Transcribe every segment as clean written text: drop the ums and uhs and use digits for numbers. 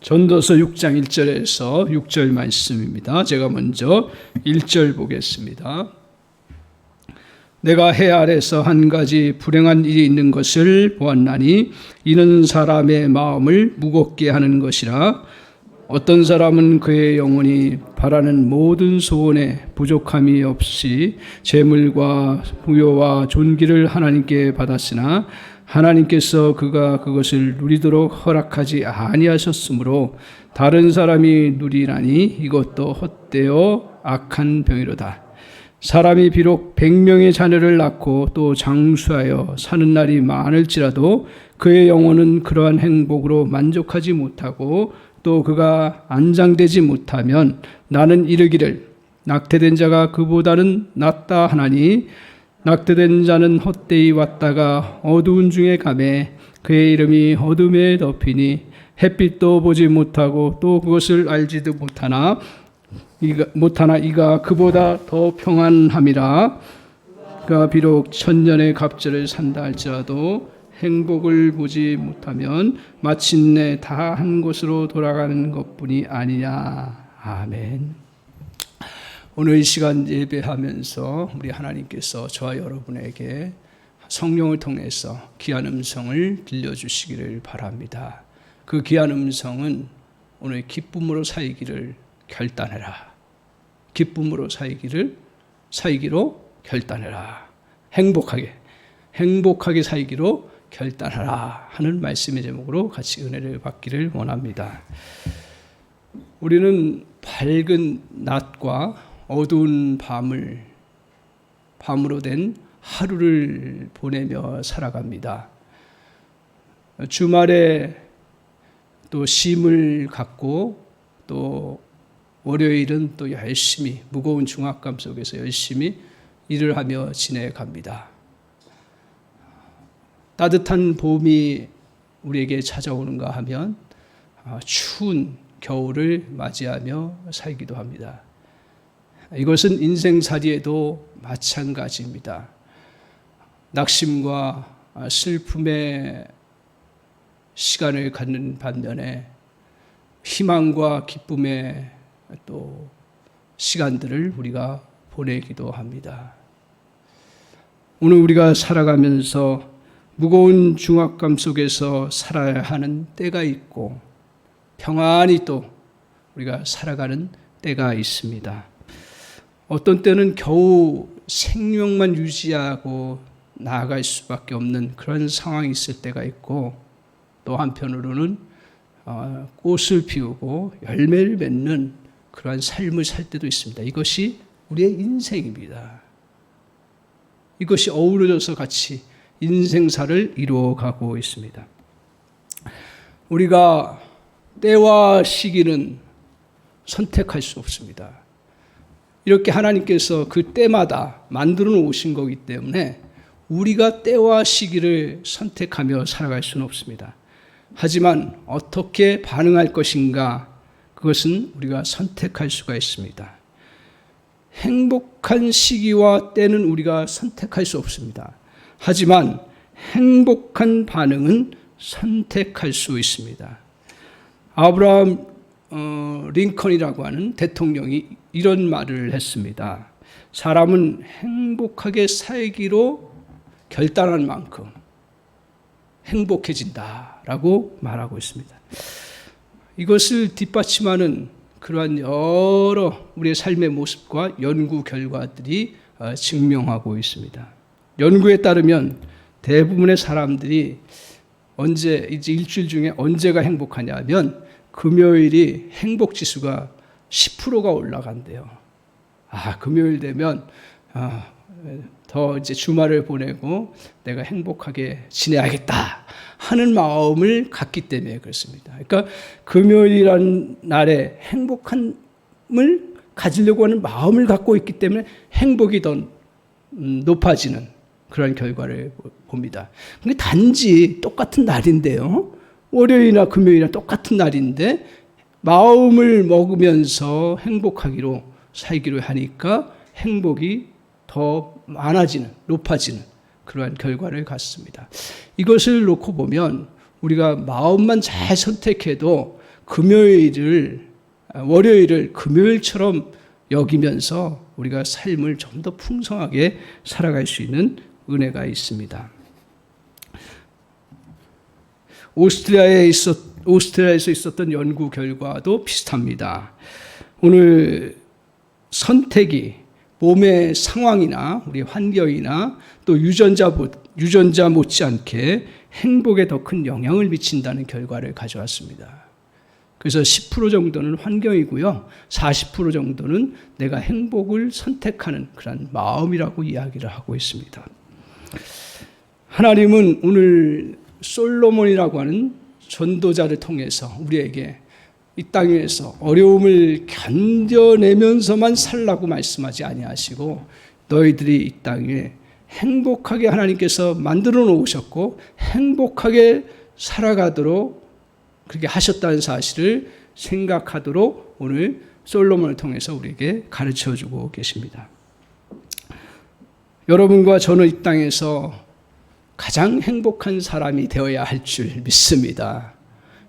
전도서 6장 1절에서 6절 말씀입니다. 제가 먼저 1절 보겠습니다. 내가 해 아래서 한 가지 불행한 일이 있는 것을 보았나니 이는 사람의 마음을 무겁게 하는 것이라. 어떤 사람은 그의 영혼이 바라는 모든 소원에 부족함이 없이 재물과 부요와 존귀를 하나님께 받았으나 하나님께서 그가 그것을 누리도록 허락하지 아니하셨으므로 다른 사람이 누리라니 이것도 헛되어 악한 병이로다. 사람이 비록 100명의 자녀를 낳고 또 장수하여 사는 날이 많을지라도 그의 영혼은 그러한 행복으로 만족하지 못하고 또 그가 안장되지 못하면 나는 이르기를 낙태된 자가 그보다는 낫다 하나니 낙태된 자는 헛되이 왔다가 어두운 중에 가매 그의 이름이 어둠에 덮이니 햇빛도 보지 못하고 또 그것을 알지도 못하나 이가 그보다 더 평안함이라. 그가 비록 1000년의 갑절을 산다 할지라도 행복을 보지 못하면 마침내 다 한 곳으로 돌아가는 것뿐이 아니냐. 아멘. 오늘 이 시간 예배하면서 우리 하나님께서 저와 여러분에게 성령을 통해서 귀한 음성을 들려주시기를 바랍니다. 그 귀한 음성은 오늘 기쁨으로 살기를 결단해라. 기쁨으로 살기로 결단해라. 행복하게 살기로 결단하라 하는 말씀의 제목으로 같이 은혜를 받기를 원합니다. 우리는 밝은 낮과 어두운 밤으로 된 하루를 보내며 살아갑니다. 주말에 또 쉼을 갖고 또 월요일은 또 열심히 무거운 중압감 속에서 열심히 일을 하며 지내갑니다. 따뜻한 봄이 우리에게 찾아오는가 하면 추운 겨울을 맞이하며 살기도 합니다. 이것은 인생살이에도 마찬가지입니다. 낙심과 슬픔의 시간을 갖는 반면에 희망과 기쁨의 또 시간들을 우리가 보내기도 합니다. 오늘 우리가 살아가면서 무거운 중압감 속에서 살아야 하는 때가 있고 평안히 또 우리가 살아가는 때가 있습니다. 어떤 때는 겨우 생명만 유지하고 나아갈 수밖에 없는 그런 상황이 있을 때가 있고 또 한편으로는 꽃을 피우고 열매를 맺는 그러한 삶을 살 때도 있습니다. 이것이 우리의 인생입니다. 이것이 어우러져서 같이 인생사를 이루어가고 있습니다. 우리가 때와 시기는 선택할 수 없습니다. 이렇게 하나님께서 그 때마다 만들어 놓으신 거기 때문에 우리가 때와 시기를 선택하며 살아갈 수는 없습니다. 하지만 어떻게 반응할 것인가, 그것은 우리가 선택할 수가 있습니다. 행복한 시기와 때는 우리가 선택할 수 없습니다. 하지만 행복한 반응은 선택할 수 있습니다. 아브라함 링컨이라고 하는 대통령이 이런 말을 했습니다. 사람은 행복하게 살기로 결단한 만큼 행복해진다라고 말하고 있습니다. 이것을 뒷받침하는 그러한 여러 우리의 삶의 모습과 연구 결과들이 증명하고 있습니다. 연구에 따르면 대부분의 사람들이 이제 일주일 중에 언제가 행복하냐 하면 금요일이 행복지수가 10%가 올라간대요. 금요일 되면 더 이제 주말을 보내고 내가 행복하게 지내야겠다 하는 마음을 갖기 때문에 그렇습니다. 그러니까 금요일이라는 날에 행복함을 가지려고 하는 마음을 갖고 있기 때문에 행복이 더 높아지는 그런 결과를 봅니다. 근데 단지 똑같은 날인데요. 월요일이나 금요일이나 똑같은 날인데 마음을 먹으면서 행복하기로 살기로 하니까 행복이 더 많아지는, 높아지는 그러한 결과를 갖습니다. 이것을 놓고 보면 우리가 마음만 잘 선택해도 월요일을 금요일처럼 여기면서 우리가 삶을 좀 더 풍성하게 살아갈 수 있는 은혜가 있습니다. 오스트리아에서 있었던 연구 결과도 비슷합니다. 오늘 선택이 몸의 상황이나 우리 환경이나 또 유전자 못지않게 행복에 더 큰 영향을 미친다는 결과를 가져왔습니다. 그래서 10% 정도는 환경이고요. 40% 정도는 내가 행복을 선택하는 그런 마음이라고 이야기를 하고 있습니다. 하나님은 오늘 솔로몬이라고 하는 전도자를 통해서 우리에게 이 땅에서 어려움을 견뎌내면서만 살라고 말씀하지 아니하시고 너희들이 이 땅에 행복하게 하나님께서 만들어 놓으셨고 행복하게 살아가도록 그렇게 하셨다는 사실을 생각하도록 오늘 솔로몬을 통해서 우리에게 가르쳐주고 계십니다. 여러분과 저는 이 땅에서 가장 행복한 사람이 되어야 할 줄 믿습니다.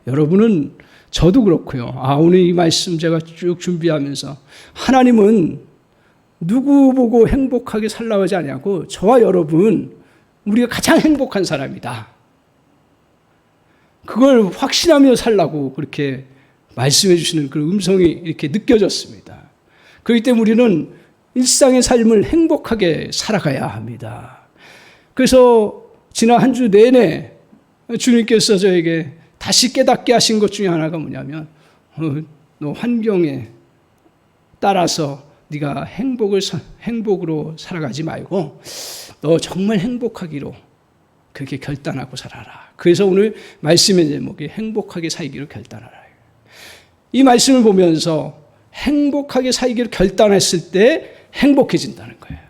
여러분은 저도 그렇고요. 오늘 이 말씀 제가 쭉 준비하면서 하나님은 누구 보고 행복하게 살라고 하지 않냐고 저와 여러분 우리가 가장 행복한 사람이다. 그걸 확신하며 살라고 그렇게 말씀해 주시는 그 음성이 이렇게 느껴졌습니다. 그렇기 때문에 우리는 일상의 삶을 행복하게 살아가야 합니다. 그래서 지난 한 주 내내 주님께서 저에게 다시 깨닫게 하신 것 중에 하나가 뭐냐면 너 환경에 따라서 네가 행복으로 살아가지 말고 너 정말 행복하기로 그렇게 결단하고 살아라. 그래서 오늘 말씀의 제목이 행복하게 살기로 결단하라. 이 말씀을 보면서 행복하게 살기로 결단했을 때 행복해진다는 거예요.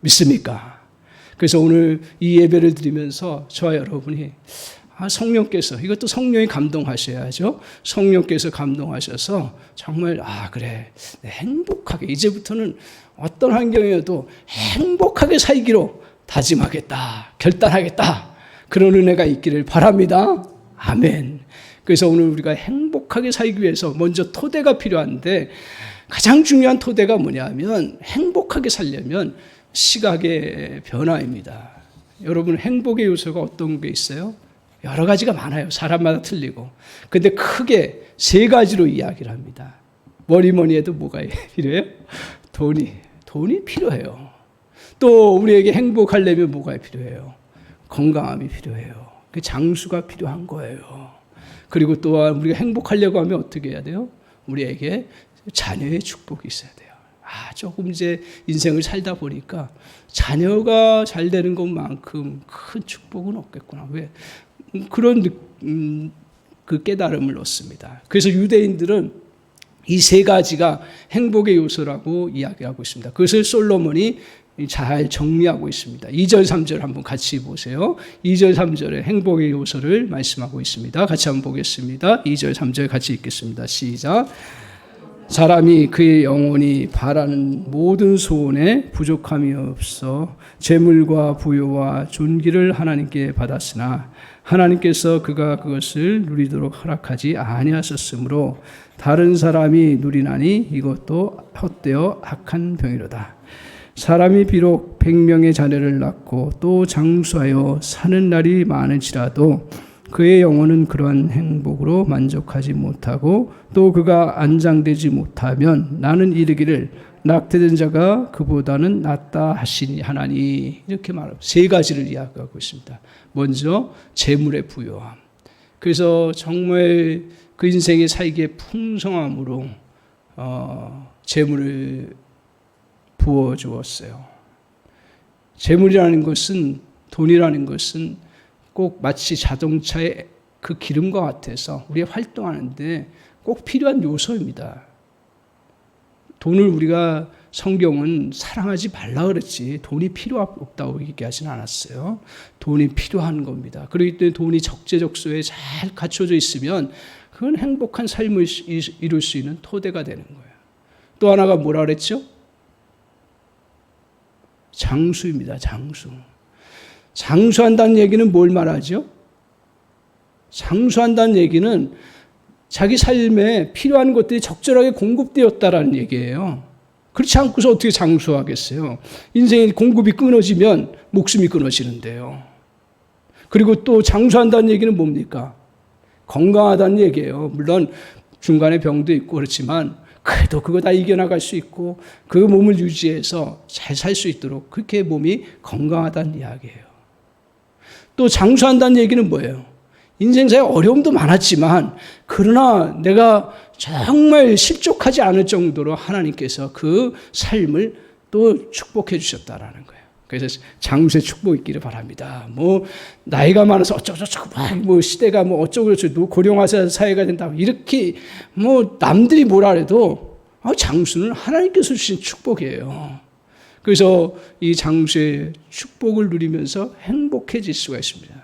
믿습니까? 그래서 오늘 이 예배를 드리면서 저와 여러분이 성령께서 이것도 성령이 감동하셔야죠. 성령께서 감동하셔서 정말 그래 행복하게 이제부터는 어떤 환경이어도 행복하게 살기로 다짐하겠다, 결단하겠다. 그런 은혜가 있기를 바랍니다. 아멘. 그래서 오늘 우리가 행복하게 살기 위해서 먼저 토대가 필요한데 가장 중요한 토대가 뭐냐면 행복하게 살려면 시각의 변화입니다. 여러분 행복의 요소가 어떤 게 있어요? 여러 가지가 많아요. 사람마다 틀리고. 근데 크게 세 가지로 이야기를 합니다. 뭐니 해도 뭐가 필요해요? 돈이 필요해요. 또 우리에게 행복하려면 뭐가 필요해요? 건강함이 필요해요. 그 장수가 필요한 거예요. 그리고 또한 우리가 행복하려고 하면 어떻게 해야 돼요? 우리에게 자녀의 축복이 있어야 돼요. 조금 이제 인생을 살다 보니까 자녀가 잘 되는 것만큼 큰 축복은 없겠구나. 왜? 그런 그 깨달음을 얻습니다. 그래서 유대인들은 이 세 가지가 행복의 요소라고 이야기하고 있습니다. 그것을 솔로몬이 잘 정리하고 있습니다. 2절, 3절 한번 같이 보세요. 2절, 3절의 행복의 요소를 말씀하고 있습니다. 같이 한번 보겠습니다. 2절, 3절 같이 읽겠습니다. 시작. 사람이 그의 영혼이 바라는 모든 소원에 부족함이 없어 재물과 부요와 존귀를 하나님께 받았으나 하나님께서 그가 그것을 누리도록 허락하지 아니하셨으므로 다른 사람이 누리나니 이것도 헛되어 악한 병이로다. 사람이 비록 100명의 자녀를 낳고 또 장수하여 사는 날이 많을지라도 그의 영혼은 그러한 행복으로 만족하지 못하고 또 그가 안장되지 못하면 나는 이르기를 낙태된 자가 그보다는 낫다 하시니 하나니 이렇게 말합니다. 세 가지를 이야기하고 있습니다. 먼저 재물의 부요함. 그래서 정말 그 인생의 살기의 풍성함으로 재물을 부어주었어요. 재물이라는 것은 돈이라는 것은 꼭 마치 자동차의 그 기름과 같아서 우리가 활동하는데 꼭 필요한 요소입니다. 돈을 우리가 성경은 사랑하지 말라 그랬지 돈이 필요 없다고 얘기하지는 않았어요. 돈이 필요한 겁니다. 그렇기 때문에 돈이 적재적소에 잘 갖춰져 있으면 그건 행복한 삶을 이룰 수 있는 토대가 되는 거예요. 또 하나가 뭐라 그랬죠? 장수입니다. 장수. 장수한다는 얘기는 뭘 말하죠? 장수한다는 얘기는 자기 삶에 필요한 것들이 적절하게 공급되었다라는 얘기예요. 그렇지 않고서 어떻게 장수하겠어요? 인생의 공급이 끊어지면 목숨이 끊어지는데요. 그리고 또 장수한다는 얘기는 뭡니까? 건강하다는 얘기예요. 물론 중간에 병도 있고 그렇지만 그래도 그거 다 이겨나갈 수 있고 그 몸을 유지해서 잘 살 수 있도록 그렇게 몸이 건강하다는 이야기예요. 또 장수한다는 얘기는 뭐예요? 인생사에 어려움도 많았지만 그러나 내가 정말 실족하지 않을 정도로 하나님께서 그 삶을 또 축복해 주셨다라는 거예요. 그래서 장수의 축복이 있기를 바랍니다. 뭐 나이가 많아서 어쩌고저쩌고 뭐 시대가 뭐 어쩌고저쩌고 고령화사 사회가 된다 이렇게 뭐 남들이 뭐라 해도 장수는 하나님께서 주신 축복이에요. 그래서 이 장수의 축복을 누리면서 행복해질 수가 있습니다.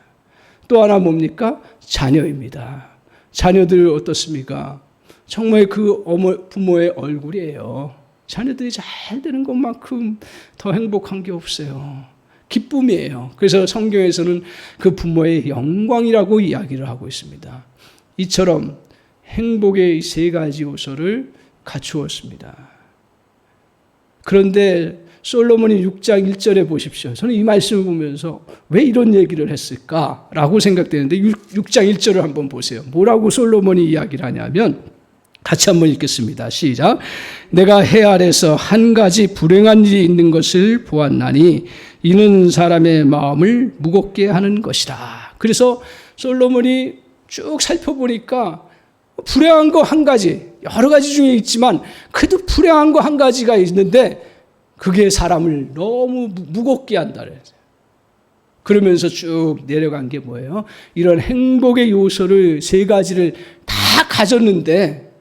또 하나 뭡니까? 자녀입니다. 자녀들 어떻습니까? 정말 그 부모의 얼굴이에요. 자녀들이 잘 되는 것만큼 더 행복한 게 없어요. 기쁨이에요. 그래서 성경에서는 그 부모의 영광이라고 이야기를 하고 있습니다. 이처럼 행복의 세 가지 요소를 갖추었습니다. 그런데 솔로몬이 6장 1절에 보십시오. 저는 이 말씀을 보면서 왜 이런 얘기를 했을까라고 생각되는데 6장 1절을 한번 보세요. 뭐라고 솔로몬이 이야기를 하냐면 같이 한번 읽겠습니다. 시작. 내가 해 아래서 한 가지 불행한 일이 있는 것을 보았나니 이는 사람의 마음을 무겁게 하는 것이라. 그래서 솔로몬이 쭉 살펴보니까 불행한 거 한 가지, 여러 가지 중에 있지만 그래도 불행한 거 한 가지가 있는데 그게 사람을 너무 무겁게 한다. 그러면서 쭉 내려간 게 뭐예요? 이런 행복의 요소를 세 가지를 다 가졌는데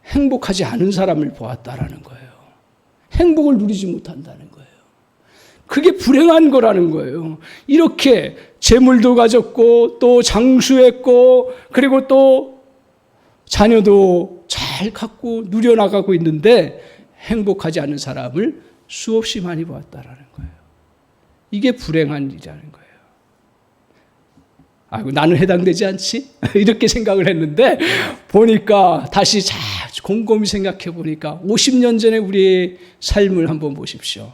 행복하지 않은 사람을 보았다라는 거예요. 행복을 누리지 못한다는 거예요. 그게 불행한 거라는 거예요. 이렇게 재물도 가졌고 또 장수했고 그리고 또 자녀도 잘 갖고 누려나가고 있는데 행복하지 않은 사람을 수없이 많이 보았다라는 거예요. 이게 불행한 일이라는 거예요. 아이고, 나는 해당되지 않지? 이렇게 생각을 했는데 보니까 다시 잘 곰곰이 생각해 보니까 50년 전에 우리의 삶을 한번 보십시오.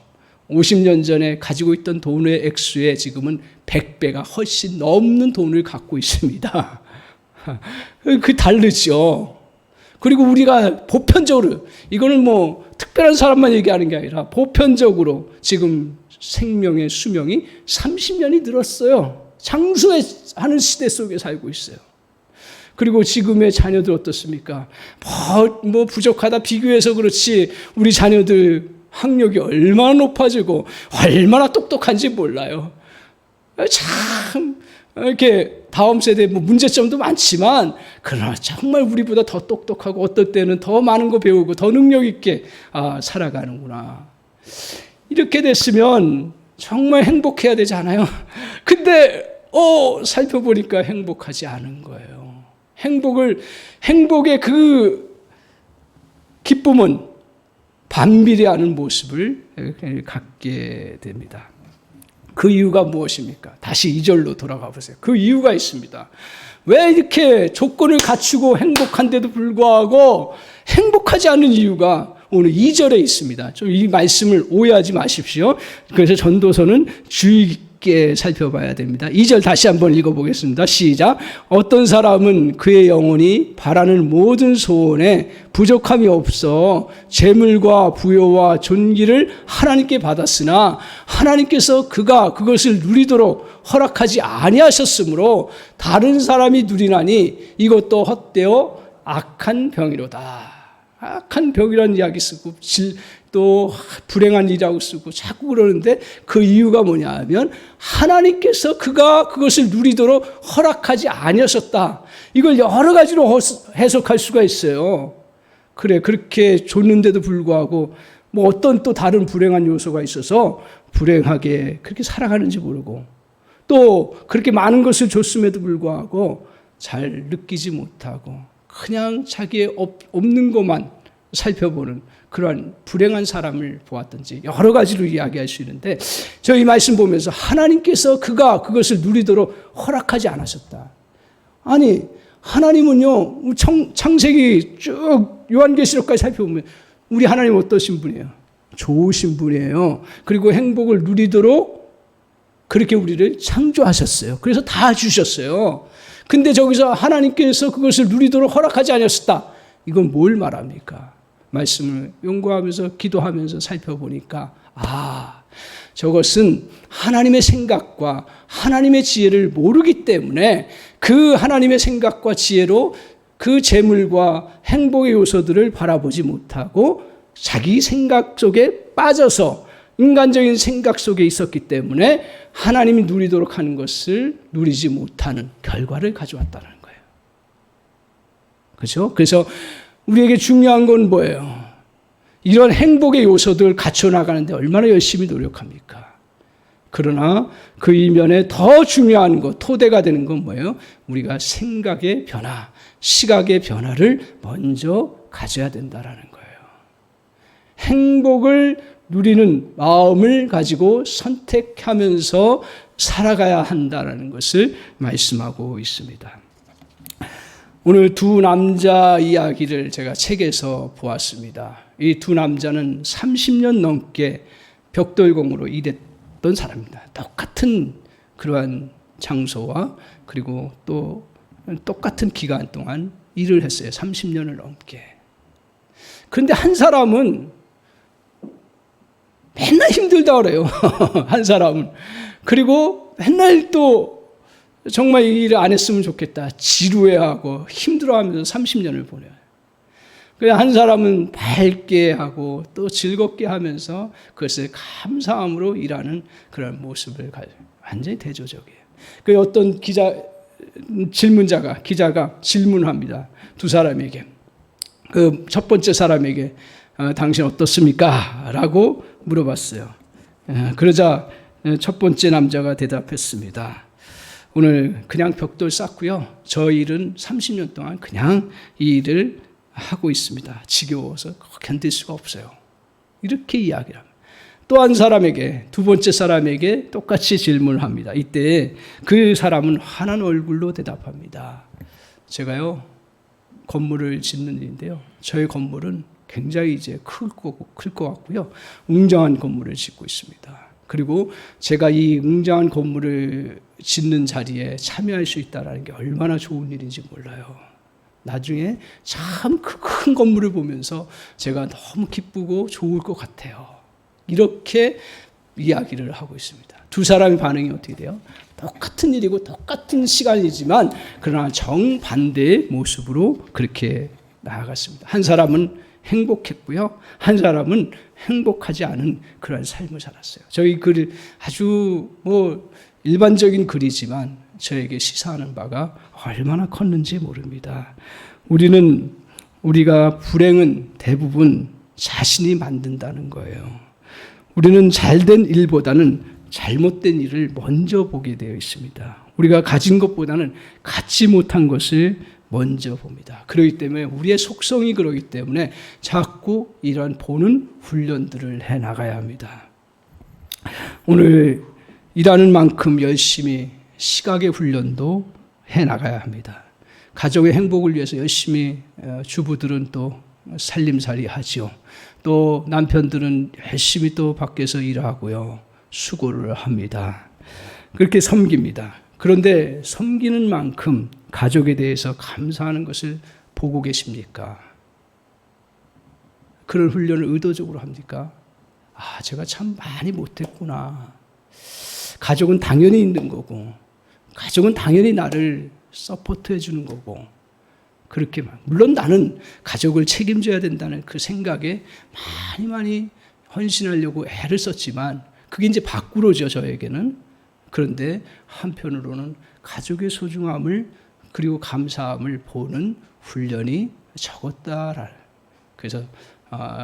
50년 전에 가지고 있던 돈의 액수에 지금은 100배가 훨씬 넘는 돈을 갖고 있습니다. 그 다르죠. 그리고 우리가 보편적으로 이거는 뭐 특별한 사람만 얘기하는 게 아니라 보편적으로 지금 생명의 수명이 30년이 늘었어요. 장수하는 시대 속에 살고 있어요. 그리고 지금의 자녀들 어떻습니까? 뭐 부족하다 비교해서 그렇지 우리 자녀들 학력이 얼마나 높아지고 얼마나 똑똑한지 몰라요. 참 이렇게 다음 세대 뭐 문제점도 많지만 그러나 정말 우리보다 더 똑똑하고 어떨 때는 더 많은 거 배우고 더 능력 있게 살아가는구나. 이렇게 됐으면 정말 행복해야 되지 않아요? 근데 살펴보니까 행복하지 않은 거예요. 행복의 그 기쁨은 반비례하는 모습을 갖게 됩니다. 그 이유가 무엇입니까? 다시 2절로 돌아가 보세요. 그 이유가 있습니다. 왜 이렇게 조건을 갖추고 행복한데도 불구하고 행복하지 않은 이유가 오늘 2절에 있습니다. 좀 이 말씀을 오해하지 마십시오. 그래서 전도서는 주의 깊게 살펴봐야 됩니다. 2절 다시 한번 읽어보겠습니다. 시작. 어떤 사람은 그의 영혼이 바라는 모든 소원에 부족함이 없어 재물과 부요와 존귀를 하나님께 받았으나 하나님께서 그가 그것을 누리도록 허락하지 아니하셨으므로 다른 사람이 누리나니 이것도 헛되어 악한 병이로다. 악한 병이라는 이야기 쓰고 또 불행한 일이라고 쓰고 자꾸 그러는데 그 이유가 뭐냐 하면 하나님께서 그가 그것을 누리도록 허락하지 아니하셨다. 이걸 여러 가지로 해석할 수가 있어요. 그래, 그렇게 줬는데도 불구하고 뭐 어떤 또 다른 불행한 요소가 있어서 불행하게 그렇게 살아가는지 모르고 또 그렇게 많은 것을 줬음에도 불구하고 잘 느끼지 못하고 그냥 자기의 없는 것만 살펴보는 그러한 불행한 사람을 보았든지 여러 가지로 이야기할 수 있는데 저희 말씀 보면서 하나님께서 그가 그것을 누리도록 허락하지 않으셨다. 아니 하나님은요, 창세기 쭉 요한계시록까지 살펴보면 우리 하나님 어떠신 분이에요? 좋으신 분이에요. 그리고 행복을 누리도록 그렇게 우리를 창조하셨어요. 그래서 다 주셨어요. 근데 저기서 하나님께서 그것을 누리도록 허락하지 않았다. 이건 뭘 말합니까? 말씀을 연구하면서 기도하면서 살펴보니까 저것은 하나님의 생각과 하나님의 지혜를 모르기 때문에 그 하나님의 생각과 지혜로 그 재물과 행복의 요소들을 바라보지 못하고 자기 생각 속에 빠져서 인간적인 생각 속에 있었기 때문에 하나님이 누리도록 하는 것을 누리지 못하는 결과를 가져왔다는 거예요. 그렇죠? 그래서 우리에게 중요한 건 뭐예요? 이런 행복의 요소들을 갖춰나가는데 얼마나 열심히 노력합니까? 그러나 그 이면에 더 중요한 것, 토대가 되는 건 뭐예요? 우리가 생각의 변화, 시각의 변화를 먼저 가져야 된다는 거예요. 행복을 누리는 마음을 가지고 선택하면서 살아가야 한다는 것을 말씀하고 있습니다. 오늘 두 남자 이야기를 제가 책에서 보았습니다. 이 두 남자는 30년 넘게 벽돌공으로 일했던 사람입니다. 똑같은 그러한 장소와 그리고 또 똑같은 기간 동안 일을 했어요. 30년을 넘게. 그런데 한 사람은 맨날 힘들다 그래요. 한 사람은. 그리고 맨날 또 정말 이 일을 안 했으면 좋겠다. 지루해하고 힘들어하면서 30년을 보내요. 그냥 한 사람은 밝게 하고 또 즐겁게 하면서 그것을 감사함으로 일하는 그런 모습을 가져요. 완전히 대조적이에요. 그 어떤 기자가 질문합니다. 두 사람에게. 그 첫 번째 사람에게 당신 어떻습니까? 라고 물어봤어요. 그러자 첫 번째 남자가 대답했습니다. 오늘 그냥 벽돌 쌓고요. 저 일은 30년 동안 그냥 이 일을 하고 있습니다. 지겨워서 견딜 수가 없어요. 이렇게 이야기를 합니다. 또 한 사람에게, 두 번째 사람에게 똑같이 질문을 합니다. 이때 그 사람은 환한 얼굴로 대답합니다. 제가요, 건물을 짓는 일인데요. 저희 건물은 굉장히 이제 클 것 같고요. 웅장한 건물을 짓고 있습니다. 그리고 제가 이 웅장한 건물을 짓는 자리에 참여할 수 있다는 게 얼마나 좋은 일인지 몰라요. 나중에 참 큰 건물을 보면서 제가 너무 기쁘고 좋을 것 같아요. 이렇게 이야기를 하고 있습니다. 두 사람의 반응이 어떻게 돼요? 똑같은 일이고 똑같은 시간이지만 그러나 정반대의 모습으로 그렇게 나아갔습니다. 한 사람은 행복했고요. 한 사람은 행복하지 않은 그런 삶을 살았어요. 저희 글 아주 일반적인 글이지만 저에게 시사하는 바가 얼마나 컸는지 모릅니다. 우리가 불행은 대부분 자신이 만든다는 거예요. 우리는 잘된 일보다는 잘못된 일을 먼저 보게 되어 있습니다. 우리가 가진 것보다는 갖지 못한 것을 먼저 봅니다. 그렇기 때문에 우리의 속성이 그렇기 때문에 자꾸 이런 보는 훈련들을 해나가야 합니다. 오늘 일하는 만큼 열심히 시각의 훈련도 해나가야 합니다. 가족의 행복을 위해서 열심히 주부들은 또 살림살이 하죠. 또 남편들은 열심히 또 밖에서 일하고요. 수고를 합니다. 그렇게 섬깁니다. 그런데 섬기는 만큼 가족에 대해서 감사하는 것을 보고 계십니까? 그런 훈련을 의도적으로 합니까? 제가 참 많이 못했구나. 가족은 당연히 있는 거고, 가족은 당연히 나를 서포트해 주는 거고, 그렇게 물론 나는 가족을 책임져야 된다는 그 생각에 많이 헌신하려고 애를 썼지만 그게 이제 밖으로죠, 저에게는. 그런데 한편으로는 가족의 소중함을 그리고 감사함을 보는 훈련이 적었다. 그래서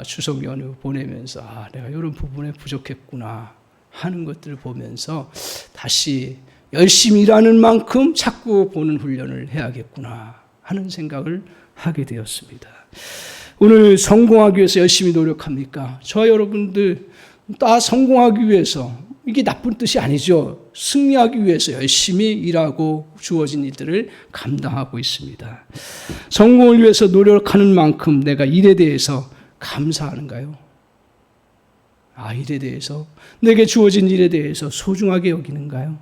추석 연휴 보내면서 내가 이런 부분에 부족했구나 하는 것들을 보면서 다시 열심히 일하는 만큼 자꾸 보는 훈련을 해야겠구나 하는 생각을 하게 되었습니다. 오늘 성공하기 위해서 열심히 노력합니까? 저와 여러분들 다 성공하기 위해서 이게 나쁜 뜻이 아니죠. 승리하기 위해서 열심히 일하고 주어진 일들을 감당하고 있습니다. 성공을 위해서 노력하는 만큼 내가 일에 대해서 감사하는가요? 일에 대해서, 내게 주어진 일에 대해서 소중하게 여기는가요?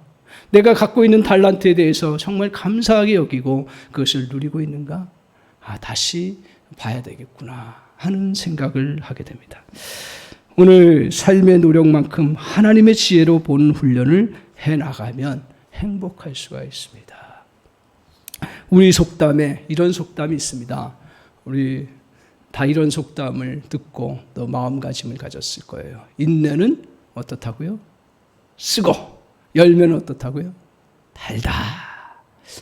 내가 갖고 있는 달란트에 대해서 정말 감사하게 여기고 그것을 누리고 있는가? 다시 봐야 되겠구나 하는 생각을 하게 됩니다. 오늘 삶의 노력만큼 하나님의 지혜로 보는 훈련을 해나가면 행복할 수가 있습니다. 우리 속담에 이런 속담이 있습니다. 우리 다 이런 속담을 듣고 또 마음가짐을 가졌을 거예요. 인내는 어떻다고요? 쓰고, 열매는 어떻다고요? 달다.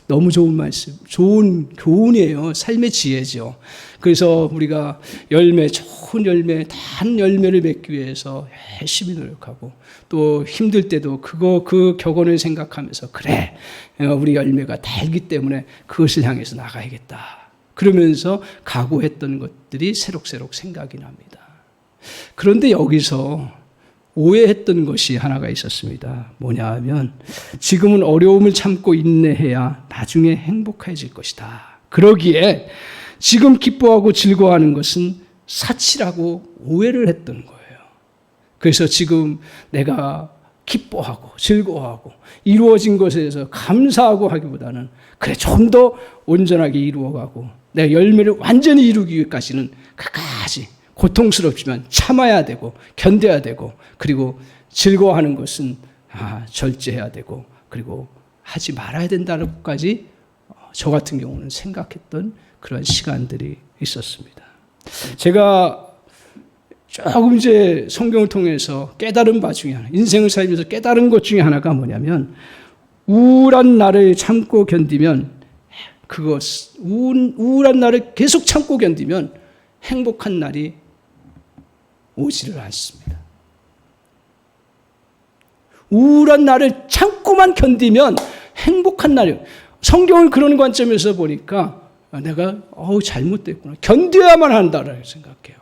너무 좋은 말씀, 좋은 교훈이에요. 삶의 지혜죠. 그래서 우리가 좋은 열매, 단 열매를 맺기 위해서 열심히 노력하고, 또 힘들 때도 그 격언을 생각하면서, 그래, 우리 열매가 달기 때문에 그것을 향해서 나가야겠다. 그러면서 각오했던 것들이 새록새록 생각이 납니다. 그런데 여기서 오해했던 것이 하나가 있었습니다. 뭐냐 하면, 지금은 어려움을 참고 인내해야 나중에 행복해질 것이다. 그러기에 지금 기뻐하고 즐거워하는 것은 사치라고 오해를 했던 거예요. 그래서 지금 내가 기뻐하고 즐거워하고 이루어진 것에 대해서 감사하고 하기보다는, 그래, 좀 더 온전하게 이루어가고 내가 열매를 완전히 이루기 위해까지는 끝까지 고통스럽지만 참아야 되고 견뎌야 되고, 그리고 즐거워하는 것은 절제해야 되고, 그리고 하지 말아야 된다는 것까지 저 같은 경우는 생각했던 그런 시간들이 있었습니다. 제가 조금 이제 성경을 통해서 깨달은 바 중에 하나, 인생을 살면서 깨달은 것 중에 하나가 뭐냐면, 우울한 날을 참고 견디면, 우울한 날을 계속 참고 견디면 행복한 날이 오지를 않습니다. 우울한 날을 참고만 견디면 행복한 날이, 성경을 그런 관점에서 보니까 내가 잘못됐구나, 견뎌야만 한다라고 생각해요.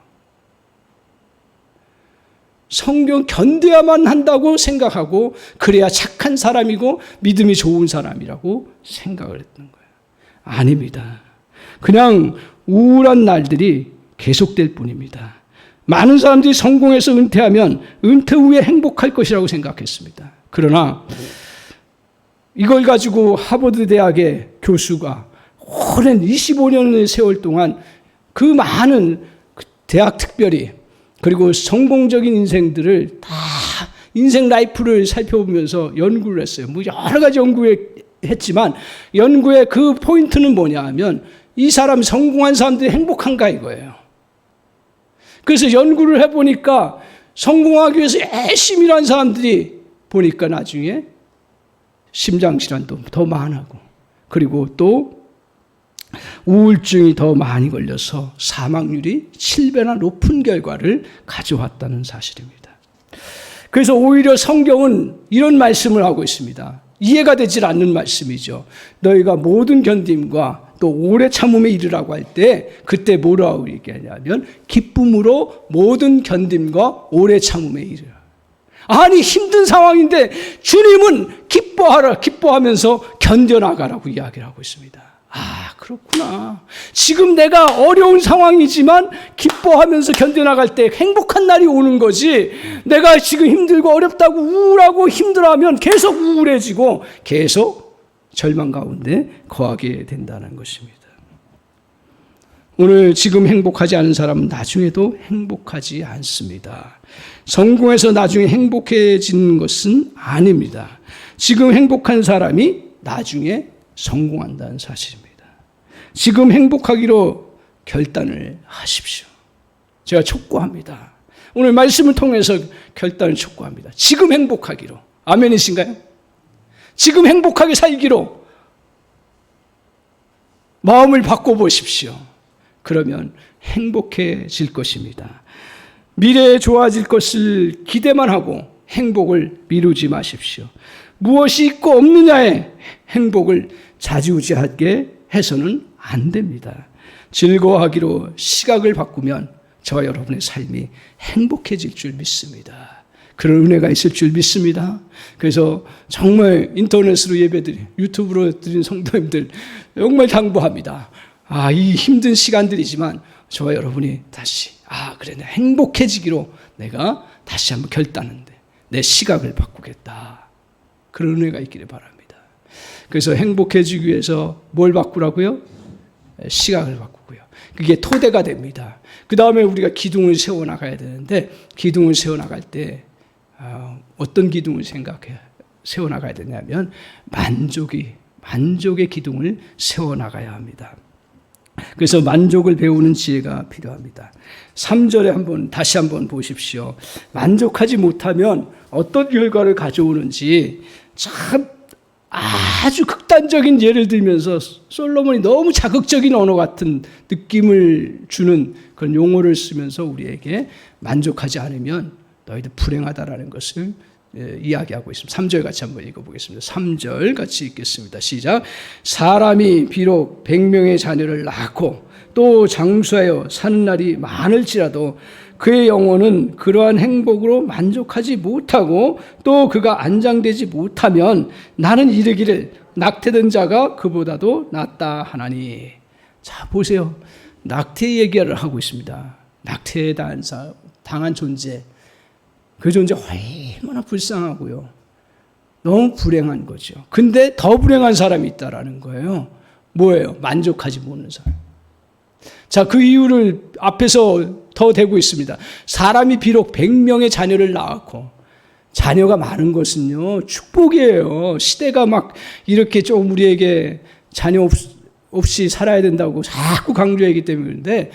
성경 견뎌야만 한다고 생각하고, 그래야 착한 사람이고 믿음이 좋은 사람이라고 생각을 했던 거예요. 아닙니다. 그냥 우울한 날들이 계속될 뿐입니다. 많은 사람들이 성공해서 은퇴하면 은퇴 후에 행복할 것이라고 생각했습니다. 그러나 이걸 가지고 하버드 대학의 교수가 오랜 25년의 세월 동안 그 많은 대학 특별히, 그리고 성공적인 인생들을 다 인생 라이프를 살펴보면서 연구를 했어요. 여러 가지 연구했지만 연구의 그 포인트는 뭐냐 하면, 이 사람, 성공한 사람들이 행복한가 이거예요. 그래서 연구를 해보니까 성공하기 위해서 열심히 일한 사람들이 보니까 나중에 심장질환도 더 많고, 그리고 또 우울증이 더 많이 걸려서 사망률이 7배나 높은 결과를 가져왔다는 사실입니다. 그래서 오히려 성경은 이런 말씀을 하고 있습니다. 이해가 되질 않는 말씀이죠. 너희가 모든 견딤과 또 오래 참음에 이르라고 할 때, 그때 뭐라고 얘기하냐면, 기쁨으로 모든 견딤과 오래 참음에 이르라. 아니, 힘든 상황인데 주님은 기뻐하라, 기뻐하면서 견뎌나가라고 이야기를 하고 있습니다. 그렇구나. 지금 내가 어려운 상황이지만 기뻐하면서 견뎌나갈 때 행복한 날이 오는 거지, 내가 지금 힘들고 어렵다고 우울하고 힘들어하면 계속 우울해지고 계속 절망 가운데 거하게 된다는 것입니다. 오늘 지금 행복하지 않은 사람은 나중에도 행복하지 않습니다. 성공해서 나중에 행복해지는 것은 아닙니다. 지금 행복한 사람이 나중에 성공한다는 사실입니다. 지금 행복하기로 결단을 하십시오. 제가 촉구합니다. 오늘 말씀을 통해서 결단을 촉구합니다. 지금 행복하기로. 아멘이신가요? 지금 행복하게 살기로 마음을 바꿔보십시오. 그러면 행복해질 것입니다. 미래에 좋아질 것을 기대만 하고 행복을 미루지 마십시오. 무엇이 있고 없느냐에 행복을 좌지우지하게 해서는 안 됩니다. 즐거워하기로 시각을 바꾸면 저와 여러분의 삶이 행복해질 줄 믿습니다. 그런 은혜가 있을 줄 믿습니다. 그래서 정말 인터넷으로 유튜브로 드린 성도님들 정말 당부합니다. 이 힘든 시간들이지만 저와 여러분이 다시 그래, 내가 행복해지기로 내가 다시 한번 결단하는데 내 시각을 바꾸겠다. 그런 은혜가 있기를 바랍니다. 그래서 행복해지기 위해서 뭘 바꾸라고요? 시각을 바꾸고요. 그게 토대가 됩니다. 그 다음에 우리가 기둥을 세워나가야 되는데, 기둥을 세워나갈 때 어떤 기둥을 세워나가야 되냐면 만족의 기둥을 세워나가야 합니다. 그래서 만족을 배우는 지혜가 필요합니다. 3절에 다시 한번 보십시오. 만족하지 못하면 어떤 결과를 가져오는지 참 아주 극단적인 예를 들면서 솔로몬이 너무 자극적인 언어 같은 느낌을 주는 그런 용어를 쓰면서 우리에게 만족하지 않으면 너희들 불행하다라는 것을 이야기하고 있습니다. 3절 같이 한번 읽어보겠습니다. 3절 같이 읽겠습니다. 시작. 사람이 비록 100명의 자녀를 낳고 또 장수하여 사는 날이 많을지라도 그의 영혼은 그러한 행복으로 만족하지 못하고 또 그가 안장되지 못하면 나는 이르기를 낙태된 자가 그보다도 낫다 하나니. 자, 보세요. 낙태 얘기를 하고 있습니다. 낙태에 당한 존재, 그 존재 얼마나 불쌍하고요. 너무 불행한 거죠. 근데 더 불행한 사람이 있다라는 거예요. 뭐예요? 만족하지 못하는 사람. 자, 그 이유를 앞에서 더 대고 있습니다. 사람이 비록 100명의 자녀를 낳았고, 자녀가 많은 것은요, 축복이에요. 시대가 막 이렇게 좀 우리에게 자녀 없이 살아야 된다고 자꾸 강조하기 때문인데,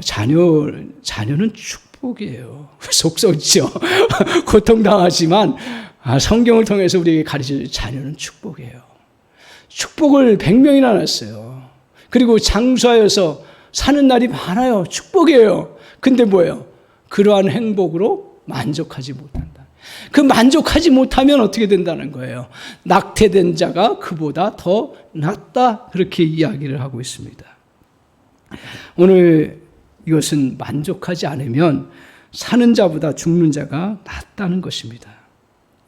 자녀는 축복이에요. 속썩죠. 고통당하지만, 성경을 통해서 우리에게 가르쳐줄 자녀는 축복이에요. 축복을 100명이나 낳았어요. 그리고 장수하여서 사는 날이 많아요. 축복이에요. 근데 뭐예요? 그러한 행복으로 만족하지 못한다. 그 만족하지 못하면 어떻게 된다는 거예요? 낙태된 자가 그보다 더 낫다. 그렇게 이야기를 하고 있습니다. 오늘 이것은 만족하지 않으면 사는 자보다 죽는 자가 낫다는 것입니다.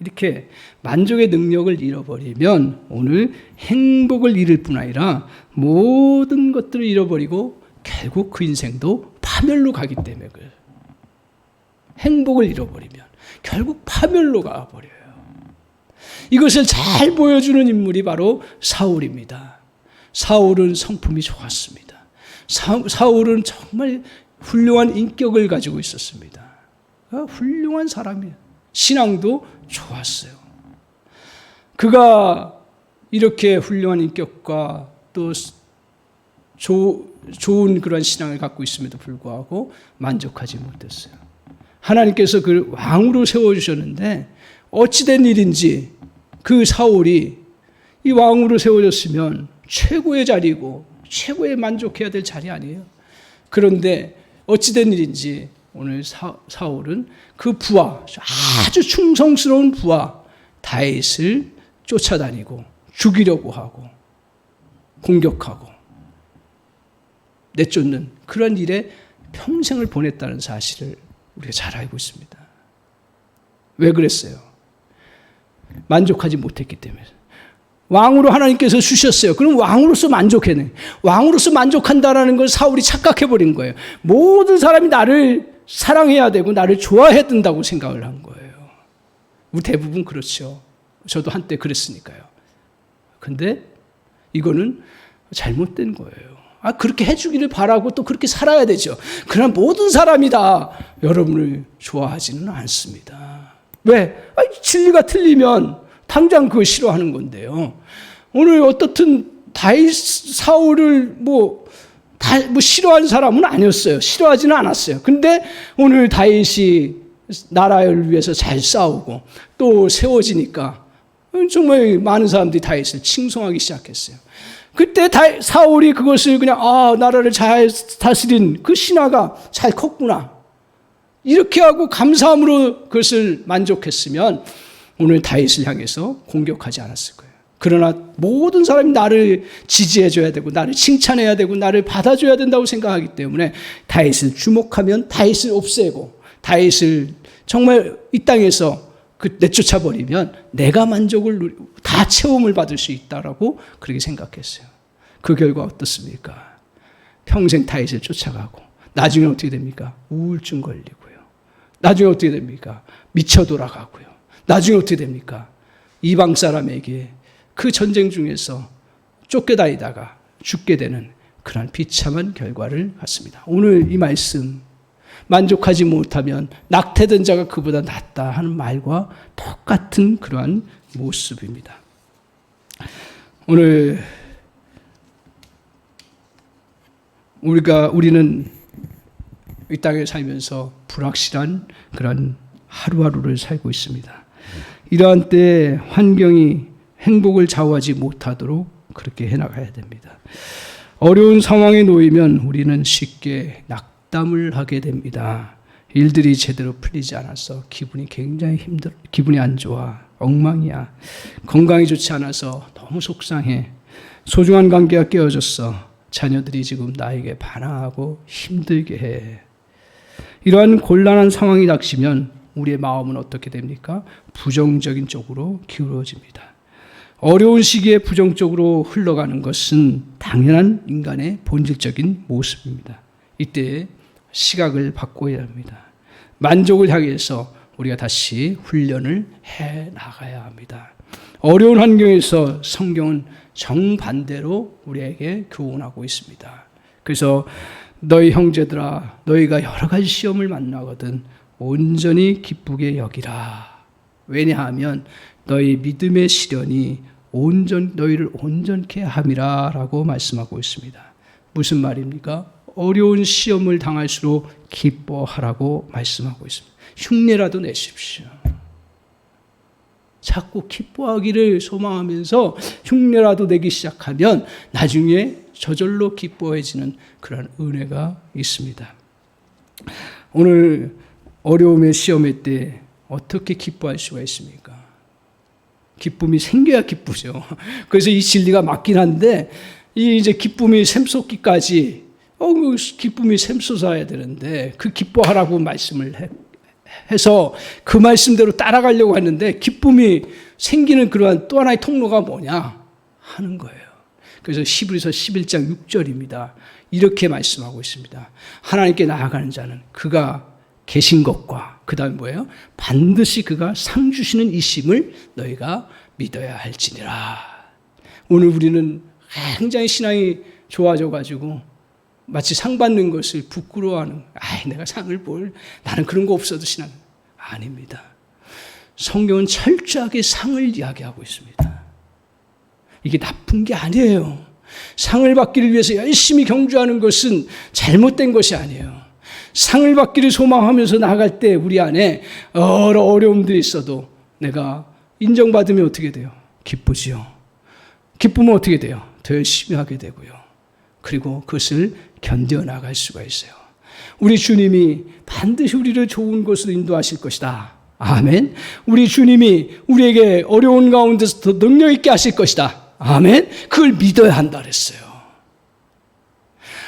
이렇게 만족의 능력을 잃어버리면 오늘 행복을 잃을 뿐 아니라 모든 것들을 잃어버리고 결국 그 인생도 파멸로 가기 때문에 그래요. 행복을 잃어버리면 결국 파멸로 가버려요. 이것을 잘 보여주는 인물이 바로 사울입니다. 사울은 성품이 좋았습니다. 사울은 정말 훌륭한 인격을 가지고 있었습니다. 훌륭한 사람이에요. 신앙도 좋았어요. 그가 이렇게 훌륭한 인격과 또 좋은 그런 신앙을 갖고 있음에도 불구하고 만족하지 못했어요. 하나님께서 그를 왕으로 세워주셨는데 어찌된 일인지 그 사울이 이 왕으로 세워졌으면 최고의 자리고 최고의 만족해야 될 자리 아니에요. 그런데 어찌된 일인지 오늘 사울은 그 부하, 아주 충성스러운 부하 다윗을 쫓아다니고 죽이려고 하고 공격하고 내쫓는 그런 일에 평생을 보냈다는 사실을 우리가 잘 알고 있습니다. 왜 그랬어요? 만족하지 못했기 때문에. 왕으로 하나님께서 주셨어요. 그럼 왕으로서 만족해내. 왕으로서 만족한다라는 걸 사울이 착각해버린 거예요. 모든 사람이 나를 사랑해야 되고 나를 좋아해야 된다고 생각을 한 거예요. 우리 대부분 그렇죠. 저도 한때 그랬으니까요. 근데 이거는 잘못된 거예요. 그렇게 해주기를 바라고 또 그렇게 살아야 되죠. 그러나 모든 사람이 다 여러분을 좋아하지는 않습니다. 왜? 진리가 틀리면 당장 그거 싫어하는 건데요. 오늘 어떻든 다윗 사울을 싫어하는 사람은 아니었어요. 싫어하지는 않았어요. 근데 오늘 다윗이 나라를 위해서 잘 싸우고 또 세워지니까 정말 많은 사람들이 다윗을 칭송하기 시작했어요. 그때 사울이 그것을 그냥 나라를 잘 다스린 그 신하가 잘 컸구나 이렇게 하고 감사함으로 그것을 만족했으면 오늘 다윗을 향해서 공격하지 않았을 거예요. 그러나 모든 사람이 나를 지지해줘야 되고 나를 칭찬해야 되고 나를 받아줘야 된다고 생각하기 때문에 다윗을 주목하면 다윗을 없애고 다윗을 정말 이 땅에서 내쫓아 버리면 내가 만족을 다 채움을 받을 수 있다라고 그렇게 생각했어요. 그 결과 어떻습니까? 평생 타겟을 쫓아가고 나중에 어떻게 됩니까? 우울증 걸리고요. 나중에 어떻게 됩니까? 미쳐 돌아가고요. 나중에 어떻게 됩니까? 이방 사람에게 그 전쟁 중에서 쫓겨다니다가 죽게 되는 그런 비참한 결과를 갖습니다. 오늘 이 말씀 만족하지 못하면 낙태된 자가 그보다 낫다 하는 말과 똑같은 그러한 모습입니다. 오늘 우리는 이 땅에 살면서 불확실한 그런 하루하루를 살고 있습니다. 이러한 때 환경이 행복을 좌우하지 못하도록 그렇게 해나가야 됩니다. 어려운 상황에 놓이면 우리는 쉽게 낙담을 하게 됩니다. 일들이 제대로 풀리지 않아서 기분이 굉장히 기분이 안 좋아, 엉망이야. 건강이 좋지 않아서 너무 속상해. 소중한 관계가 깨어졌어. 자녀들이 지금 나에게 반항하고 힘들게 해. 이러한 곤란한 상황이 닥치면 우리의 마음은 어떻게 됩니까? 부정적인 쪽으로 기울어집니다. 어려운 시기에 부정적으로 흘러가는 것은 당연한 인간의 본질적인 모습입니다. 이때 시각을 바꿔야 합니다. 만족을 향해서 우리가 다시 훈련을 해 나가야 합니다. 어려운 환경에서 성경은 정반대로 우리에게 교훈하고 있습니다. 그래서 너희 형제들아, 너희가 여러 가지 시험을 만나거든 온전히 기쁘게 여기라. 왜냐하면 너희 믿음의 시련이 너희를 온전케 함이라 라고 말씀하고 있습니다. 무슨 말입니까? 어려운 시험을 당할수록 기뻐하라고 말씀하고 있습니다. 흉내라도 내십시오. 자꾸 기뻐하기를 소망하면서 흉내라도 내기 시작하면 나중에 저절로 기뻐해지는 그런 은혜가 있습니다. 오늘 어려움의 시험의 때 어떻게 기뻐할 수가 있습니까? 기쁨이 생겨야 기쁘죠. 그래서 이 진리가 맞긴 한데 이제 기쁨이 샘솟기까지 기쁨이 샘솟아야 되는데 그 기뻐하라고 말씀을 해서 그 말씀대로 따라가려고 했는데 기쁨이 생기는 그러한 또 하나의 통로가 뭐냐 하는 거예요. 그래서 히브리서 11장 6절입니다. 이렇게 말씀하고 있습니다. 하나님께 나아가는 자는 그가 계신 것과 그 다음에 뭐예요? 반드시 그가 상 주시는 이심을 너희가 믿어야 할지니라. 오늘 우리는 굉장히 신앙이 좋아져가지고 마치 상 받는 것을 부끄러워하는, 내가 상을 나는 그런 거 없어도 신앙. 아닙니다. 성경은 철저하게 상을 이야기하고 있습니다. 이게 나쁜 게 아니에요. 상을 받기를 위해서 열심히 경주하는 것은 잘못된 것이 아니에요. 상을 받기를 소망하면서 나아갈 때 우리 안에 여러 어려움들이 있어도 내가 인정받으면 어떻게 돼요? 기쁘지요. 기쁘면 어떻게 돼요? 더 열심히 하게 되고요. 그리고 그것을 견뎌나갈 수가 있어요. 우리 주님이 반드시 우리를 좋은 곳으로 인도하실 것이다. 아멘. 우리 주님이 우리에게 어려운 가운데서 더 능력 있게 하실 것이다. 아멘. 그걸 믿어야 한다 그랬어요.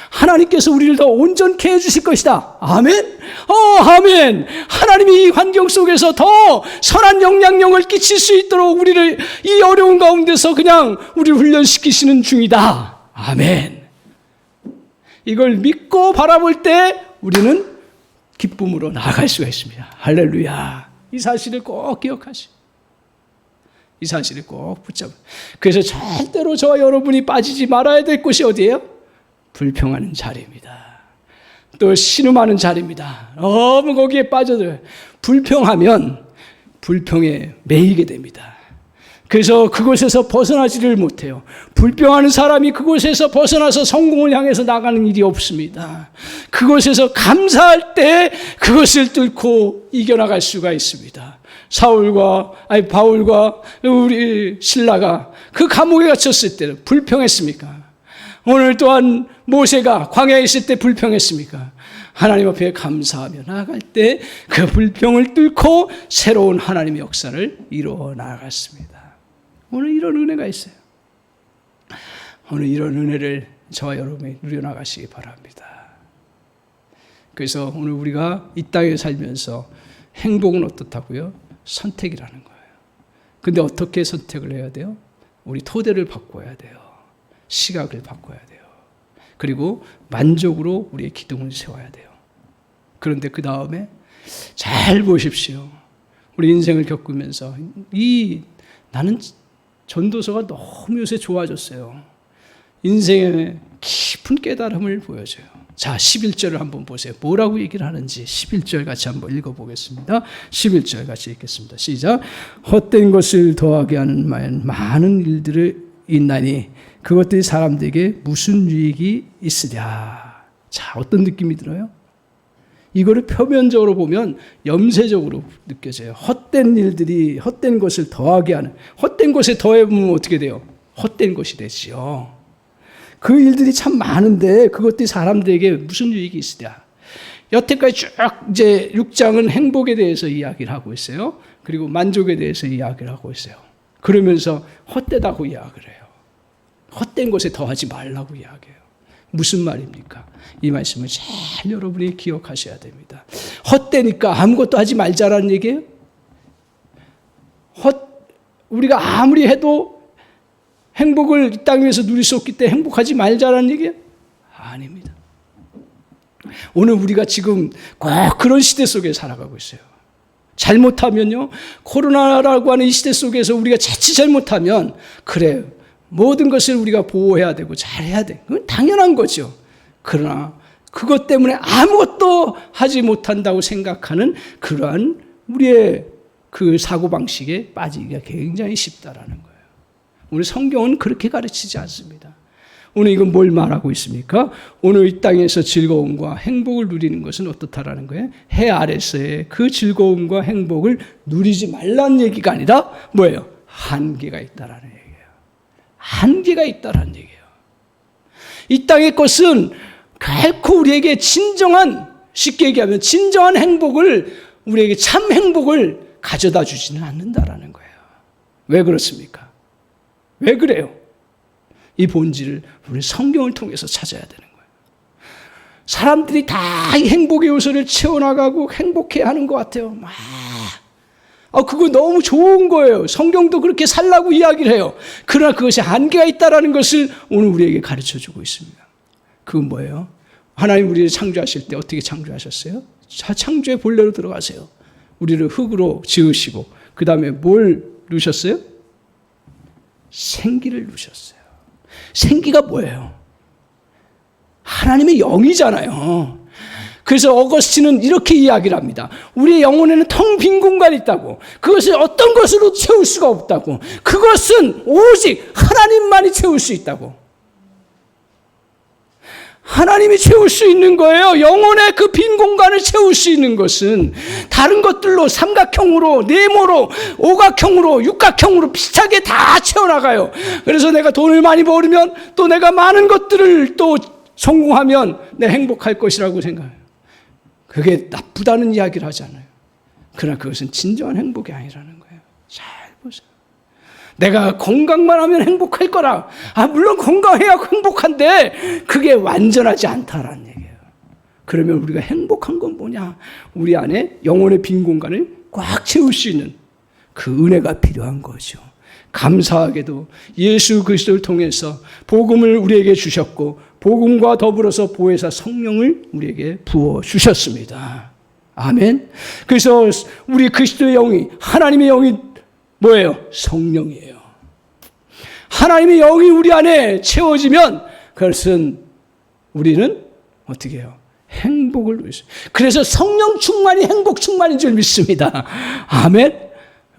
하나님께서 우리를 더 온전케 해주실 것이다. 아멘. 아멘. 하나님이 이 환경 속에서 더 선한 영향력을 끼칠 수 있도록 우리를 이 어려운 가운데서 그냥 우리를 훈련시키시는 중이다. 아멘. 이걸 믿고 바라볼 때 우리는 기쁨으로 나아갈 수가 있습니다. 할렐루야. 이 사실을 꼭 기억하시고 이 사실을 꼭 붙잡고, 그래서 절대로 저와 여러분이 빠지지 말아야 될 곳이 어디예요? 불평하는 자리입니다. 또 신음하는 자리입니다. 너무 거기에 빠져들어요. 불평하면 불평에 매이게 됩니다. 그래서 그곳에서 벗어나지를 못해요. 불평하는 사람이 그곳에서 벗어나서 성공을 향해서 나가는 일이 없습니다. 그곳에서 감사할 때 그것을 뚫고 이겨나갈 수가 있습니다. 바울과 우리 신라가 그 감옥에 갇혔을 때는 불평했습니까? 오늘 또한 모세가 광야에 있을 때 불평했습니까? 하나님 앞에 감사하며 나아갈 때 그 불평을 뚫고 새로운 하나님의 역사를 이루어 나아갔습니다. 오늘 이런 은혜가 있어요. 오늘 이런 은혜를 저와 여러분이 누려나가시기 바랍니다. 그래서 오늘 우리가 이 땅에 살면서 행복은 어떻다고요? 선택이라는 거예요. 근데 어떻게 선택을 해야 돼요? 우리 토대를 바꿔야 돼요. 시각을 바꿔야 돼요. 그리고 만족으로 우리의 기둥을 세워야 돼요. 그런데 그 다음에 잘 보십시오. 우리 인생을 겪으면서 나는 전도서가 너무 요새 좋아졌어요. 인생의 깊은 깨달음을 보여줘요. 자, 11절을 한번 보세요. 뭐라고 얘기를 하는지 11절 같이 한번 읽어보겠습니다. 11절 같이 읽겠습니다. 시작. 헛된 것을 더하게 하는 많은 일들이 있나니 그것들이 사람들에게 무슨 유익이 있으랴. 자, 어떤 느낌이 들어요? 이거를 표면적으로 보면 염세적으로 느껴져요. 헛된 것을 더하게 하는, 헛된 것에 더해보면 어떻게 돼요? 헛된 것이 되지요. 그 일들이 참 많은데 그것들이 사람들에게 무슨 유익이 있으랴. 여태까지 쭉 이제 6장은 행복에 대해서 이야기를 하고 있어요. 그리고 만족에 대해서 이야기를 하고 있어요. 그러면서 헛되다고 이야기를 해요. 헛된 것에 더하지 말라고 이야기해요. 무슨 말입니까? 이 말씀을 잘 여러분이 기억하셔야 됩니다. 헛되니까 아무것도 하지 말자라는 얘기예요? 우리가 아무리 해도 행복을 이 땅 위에서 누릴 수 없기 때문에 행복하지 말자라는 얘기예요? 아닙니다. 오늘 우리가 지금 꼭 그런 시대 속에 살아가고 있어요. 잘못하면요, 코로나라고 하는 이 시대 속에서 우리가 자칫 잘못하면 그래요. 모든 것을 우리가 보호해야 되고 잘해야 돼. 그건 당연한 거죠. 그러나 그것 때문에 아무것도 하지 못한다고 생각하는 그러한 우리의 그 사고방식에 빠지기가 굉장히 쉽다라는 거예요. 우리 성경은 그렇게 가르치지 않습니다. 오늘 이건 뭘 말하고 있습니까? 오늘 이 땅에서 즐거움과 행복을 누리는 것은 어떻다라는 거예요? 해 아래서의 그 즐거움과 행복을 누리지 말라는 얘기가 아니라 뭐예요? 한계가 있다라는 얘기예요. 한계가 있다라는 얘기예요. 이 땅의 것은 결코 우리에게 쉽게 얘기하면 진정한 행복을, 우리에게 참 행복을 가져다 주지는 않는다라는 거예요. 왜 그렇습니까? 왜 그래요? 이 본질을 우리 성경을 통해서 찾아야 되는 거예요. 사람들이 다 이 행복의 요소를 채워나가고 행복해 하는 것 같아요. 그거 너무 좋은 거예요. 성경도 그렇게 살라고 이야기를 해요. 그러나 그것이 한계가 있다는 것을 오늘 우리에게 가르쳐주고 있습니다. 그건 뭐예요? 하나님 우리를 창조하실 때 어떻게 창조하셨어요? 자, 창조의 본래로 들어가세요. 우리를 흙으로 지으시고 그 다음에 뭘 누셨어요? 생기를 누셨어요. 생기가 뭐예요? 하나님의 영이잖아요. 그래서 어거스틴은 이렇게 이야기를 합니다. 우리의 영혼에는 텅 빈 공간이 있다고. 그것을 어떤 것으로 채울 수가 없다고. 그것은 오직 하나님만이 채울 수 있다고. 하나님이 채울 수 있는 거예요. 영혼의 그 빈 공간을 채울 수 있는 것은 다른 것들로 삼각형으로, 네모로, 오각형으로, 육각형으로 비슷하게 다 채워나가요. 그래서 내가 돈을 많이 벌으면 또 내가 많은 것들을 또 성공하면 내가 행복할 것이라고 생각해요. 그게 나쁘다는 이야기를 하잖아요. 그러나 그것은 진정한 행복이 아니라는 거예요. 잘 보세요. 내가 건강만 하면 행복할 거라. 물론 건강해야 행복한데 그게 완전하지 않다라는 얘기예요. 그러면 우리가 행복한 건 뭐냐? 우리 안에 영혼의 빈 공간을 꽉 채울 수 있는 그 은혜가 필요한 거죠. 감사하게도 예수 그리스도를 통해서 복음을 우리에게 주셨고 복음과 더불어서 보혜사 성령을 우리에게 부어주셨습니다. 아멘. 그래서 우리 그리스도의 영이, 하나님의 영이 뭐예요? 성령이에요. 하나님의 영이 우리 안에 채워지면 그것은 우리는 어떻게 해요? 행복을 누릴 수 있어요. 그래서 성령 충만이 행복 충만인 줄 믿습니다. 아멘.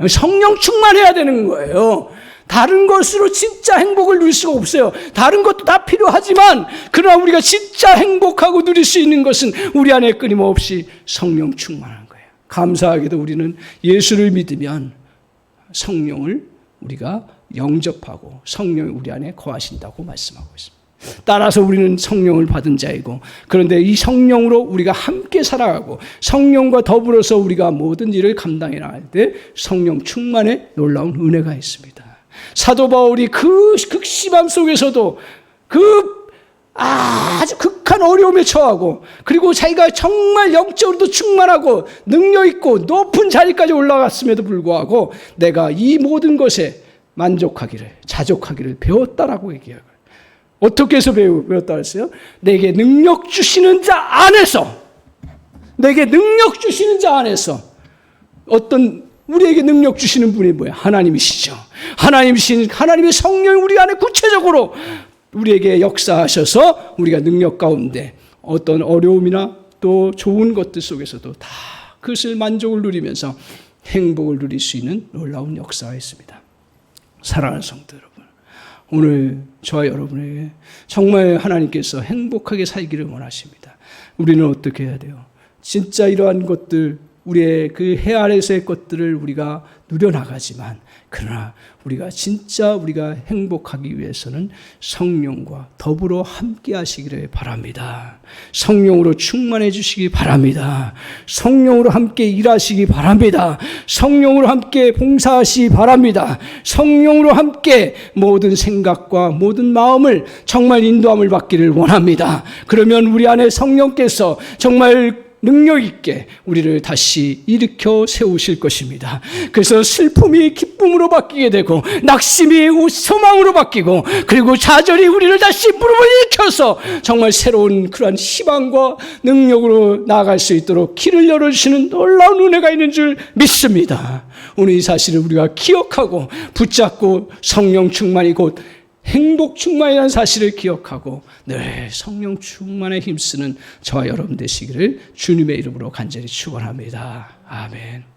성령 충만해야 되는 거예요. 다른 것으로 진짜 행복을 누릴 수가 없어요. 다른 것도 다 필요하지만 그러나 우리가 진짜 행복하고 누릴 수 있는 것은 우리 안에 끊임없이 성령 충만한 거예요. 감사하게도 우리는 예수를 믿으면 성령을 우리가 영접하고 성령이 우리 안에 거하신다고 말씀하고 있습니다. 따라서 우리는 성령을 받은 자이고, 그런데 이 성령으로 우리가 함께 살아가고 성령과 더불어서 우리가 모든 일을 감당해 나갈 때 성령 충만의 놀라운 은혜가 있습니다. 사도 바울이 그 극심함 속에서도 그 아주 극한 어려움에 처하고 그리고 자기가 정말 영적으로도 충만하고 능력 있고 높은 자리까지 올라갔음에도 불구하고 내가 이 모든 것에 만족하기를 자족하기를 배웠다라고 얘기해요. 어떻게 해서 배웠다 했어요? 내게 능력 주시는 자 안에서 내게 능력 주시는 자 안에서 어떤 우리에게 능력 주시는 분이 뭐예요? 하나님이시죠. 하나님의 성령이 우리 안에 구체적으로 우리에게 역사하셔서 우리가 능력 가운데 어떤 어려움이나 또 좋은 것들 속에서도 다 그것을 만족을 누리면서 행복을 누릴 수 있는 놀라운 역사가 있습니다. 사랑하는 성도 여러분, 오늘 저와 여러분에게 정말 하나님께서 행복하게 살기를 원하십니다. 우리는 어떻게 해야 돼요? 진짜 이러한 것들, 우리의 그 해 아래서의 것들을 우리가 누려나가지만 그러나 우리가 행복하기 위해서는 성령과 더불어 함께 하시기를 바랍니다. 성령으로 충만해 주시기 바랍니다. 성령으로 함께 일하시기 바랍니다. 성령으로 함께 봉사하시기 바랍니다. 성령으로 함께 모든 생각과 모든 마음을 정말 인도함을 받기를 원합니다. 그러면 우리 안에 성령께서 정말 능력 있게 우리를 다시 일으켜 세우실 것입니다. 그래서 슬픔이 기쁨으로 바뀌게 되고 낙심이 소망으로 바뀌고 그리고 좌절이 우리를 다시 무릎을 일으켜서 정말 새로운 그러한 희망과 능력으로 나아갈 수 있도록 길을 열어주시는 놀라운 은혜가 있는 줄 믿습니다. 오늘 이 사실을 우리가 기억하고 붙잡고 성령 충만이 곧 행복 충만이라는 사실을 기억하고 늘 성령 충만에 힘쓰는 저와 여러분 되시기를 주님의 이름으로 간절히 축원합니다. 아멘.